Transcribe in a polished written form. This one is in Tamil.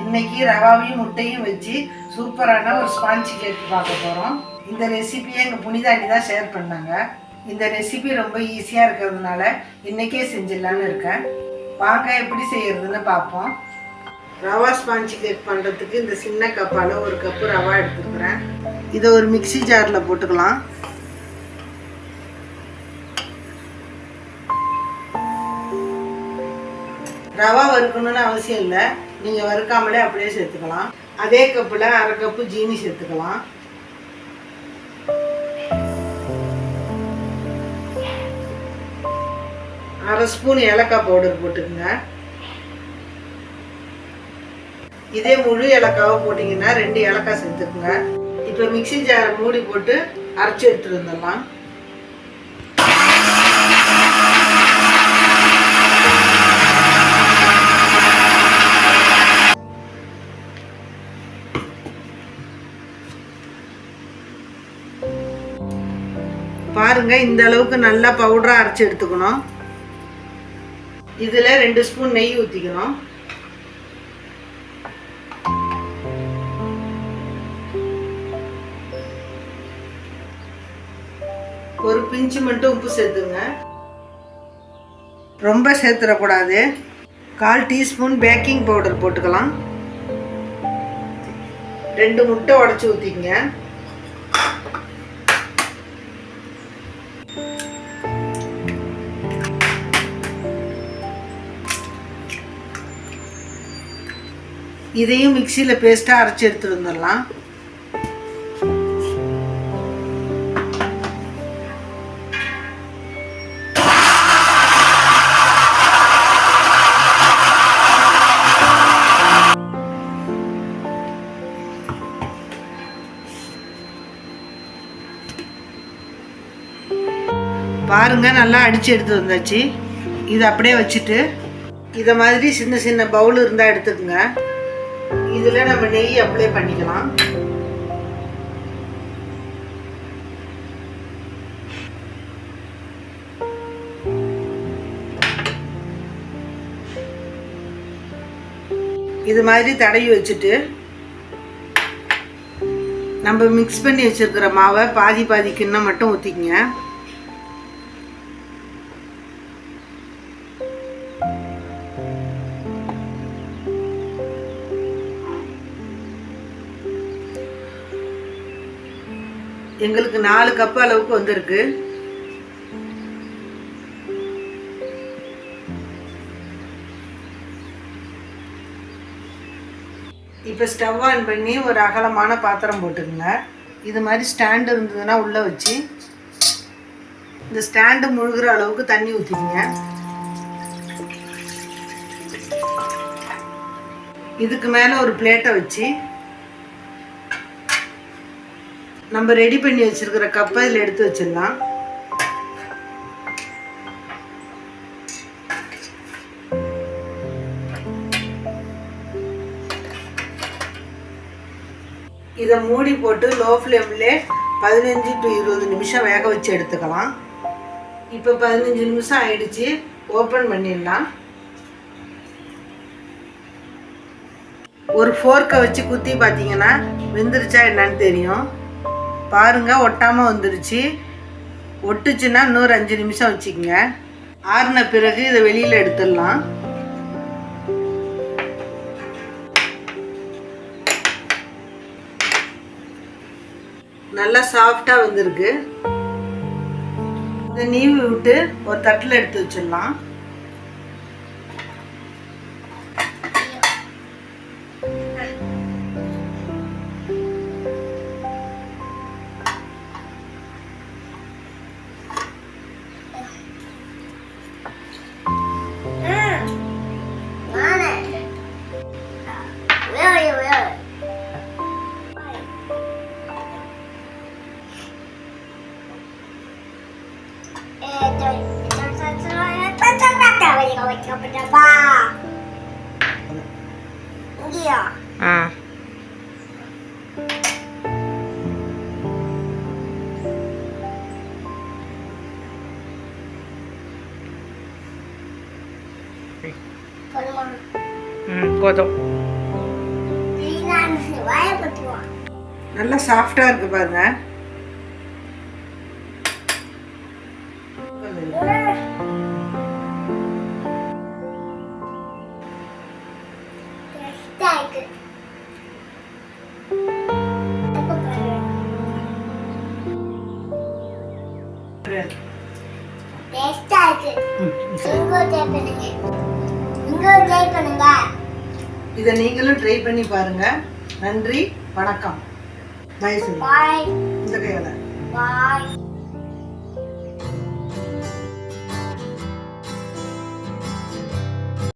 இன்னைக்கு ரவாவையும் முட்டையும் வச்சு சூப்பரான ஒரு ஸ்பாஞ்ச் கேக் பார்க்க போகிறோம். இந்த ரெசிபியை எங்கள் புனிதாண்டி தான் ஷேர் பண்ணாங்க. இந்த ரெசிபி ரொம்ப ஈஸியாக இருக்கிறதுனால இன்றைக்கே செஞ்சிடலான்னு இருக்கேன். வாங்க எப்படி செய்யறதுன்னு பார்ப்போம். ரவா ஸ்பாஞ்ச் கேக் பண்ணுறதுக்கு இந்த சின்ன கப்பால் ஒரு கப்பு ரவா எடுத்துக்கிறேன். இதை ஒரு மிக்சி ஜாரில் போட்டுக்கலாம். ரவா வறுக்கணும்னு அவசியம் இல்லை, நீங்கள் வறுக்காமலே அப்படியே சேர்த்துக்கலாம். அதே கப்பில் அரை கப்பு ஜீனி சேர்த்துக்கலாம். அரை ஸ்பூன் ஏலக்காய் பவுடர் போட்டுக்கோங்க. இதே முழு ஏலக்காவை போட்டிங்கன்னா 2 ஏலக்காய் சேர்த்துக்குங்க. இப்போ மிக்சி ஜாரை மூடி போட்டு அரைச்சி எடுத்துட்டு வந்துடலாம். பாருங்க, இந்த அளவுக்கு நல்லா பவுடரா அரைச்சி எடுத்துக்கணும். இதுல 2 ஸ்பூன் நெய் ஊத்திக்கணும். ஒரு பிஞ்சு மட்டும் உப்பு சேர்த்துங்க. ரொம்ப சேர்த்துடக்கூடாது. 1/4 டீஸ்பூன் பேக்கிங் பவுடர் போட்டுக்கலாம். 2 முட்டை உடைச்சு ஊத்திக்கங்க. இதையும் மிக்சியில் பேஸ்ட்டாக அரைச்சி எடுத்துட்டு வந்துடலாம். பாருங்க, நல்லா அடித்து எடுத்து வந்தாச்சு. இதை அப்படியே வச்சுட்டு இதை மாதிரி சின்ன சின்ன பவுல் இருந்தால் எடுத்துக்கோங்க. இதில் நம்ம நெய் அப்ளை பண்ணிக்கலாம். இது மாதிரி தடவி வச்சுட்டு நம்ம மிக்ஸ் பண்ணி வச்சிருக்கிற மாவை பாதி பாதி கிண்ணம் மட்டும் ஊற்றிக்கங்க. எங்களுக்கு 4 கப் அளவுக்கு வந்திருக்கு. இப்போ ஸ்டவ் ஆன் பண்ணி ஒரு அகலமான பாத்திரம் போட்டுக்கோங்க. இது மாதிரி ஸ்டாண்டு இருந்ததுன்னா உள்ளே வச்சு இந்த ஸ்டாண்டு முழுகிற அளவுக்கு தண்ணி ஊற்றிக்கங்க. இதுக்கு மேலே ஒரு பிளேட்டை வச்சு நம்ம ரெடி பண்ணி வச்சிருக்கிற கப்பை இதில் எடுத்து வச்சிடலாம். இதை மூடி போட்டு லோ ஃப்ளேம்ல 15 to 20 நிமிஷம் வேக வச்சு எடுத்துக்கலாம். இப்போ 15 நிமிஷம் ஆயிடுச்சு. ஓப்பன் பண்ணிடலாம். ஒரு ஃபோர்க்கை வச்சு குத்தி பார்த்தீங்கன்னா வெந்துருச்சா என்னன்னு தெரியும். பாருங்க, ஒட்டாம வந்துருச்சு. ஒட்டுச்சுன்னா இன்னொரு 5 நிமிஷம் வச்சுக்கோங்க. ஆறின பிறகு இதை வெளியில எடுத்துடலாம். நல்லா சாஃப்டா வந்திருக்கு. இதை நீவி விட்டு ஒரு தட்டில் எடுத்து வச்சிடலாம். போதும். நல்லா சாஃப்டா இருக்கு பாருங்க. இதை நீங்களும் ட்ரை பண்ணி பாருங்க. நன்றி, வணக்கம். பாய். இந்த கையோட பாய்.